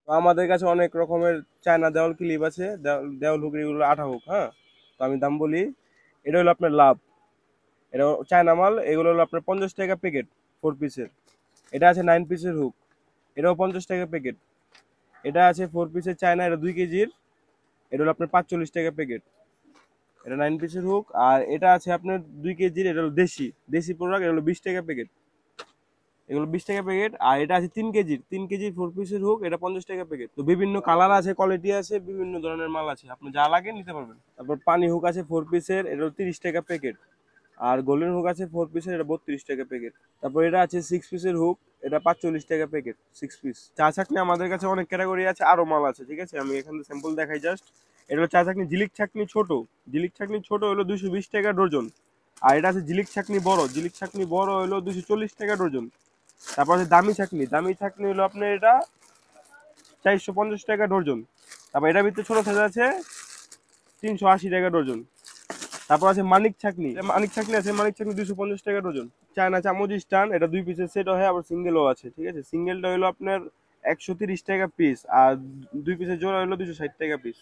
তো আমাদের কাছে অনেক রকমের চায়না দেওয়াল ক্লিপ আছে, দেওয়াল হুক, এগুলো 8 হুক। হ্যাঁ, তো আমি দাম বলি। এটা হলো আপনার লাভ, এটা চায়না মাল। এগুলো হলো আপনার 50 টাকা প্যাকেট, 4 পিসের। এটা আছে 9 পিসের হুক, এটাও 50 টাকা প্যাকেট। এটা আছে 4 পিসের চায়না, এটা 2 কেজির, এটা হলো আপনার 45 টাকা প্যাকেট। এটা 9 পিসের হুক। আর এটা আছে আপনার 2 কেজির, এটা হলো দেশি, দেশি প্রোডাক্ট, এটা হলো 20 টাকা প্যাকেট। এগুলো 20 টাকা প্যাকেট। আর এটা আছে 3 কেজির, 3 কেজি 4 পিসের হুক, এটা 50 টাকা প্যাকেট। তো বিভিন্ন কালার আছে, কোয়ালিটি আছে, বিভিন্ন ধরনের মাল আছে, আপনি যা লাগে নিতে পারবেন। তারপর পানি হুক আছে 4 পিসের, এটা হলো 30 টাকা প্যাকেট। আর গোল্ডেন হুক আছে 4 পিসের, এটা 32 টাকা প্যাকেট। তারপর এটা আছে 6 পিসের হুক, এটা 45 টাকা প্যাকেট, 6 পিস। চা চাকনি আমাদের কাছে অনেক ক্যাটাগরি আছে, আরো মাল আছে, ঠিক আছে, আমি এখানে স্যাম্পল দেখাই জাস্ট। এটা হলো চা চাকনি ঝিলিক ছাকনি ছোট। ঝিলিক ছাকনি ছোট হলো 220 টাকা ডজন। আর এটা আছে ঝিলিক ছাকনি বড়, ঝিলিক ছাকনি বড় হলো 240 টাকা ডজন। তারপর আছে দামি ছাকনি, দামি ছাকনি হলো আপনার এটা 450 টাকা ডজন। তারপর এটার ভিতরে ছোট সাইজ আছে 380 টাকা ডজন। তারপর আছে মানিক ছাকনি, মানিক ছাকনি আছে, মানিক ছাকনি 250 টাকা ডজন। চায়না চামচ স্টান, এটা 2 পিসের সেট হয়, আবার সিঙ্গেলও আছে, ঠিক আছে। সিঙ্গেলটা হলো আপনার 130 টাকা পিস, আর 2 পিসের জোড়া হলো 260 টাকা পিস।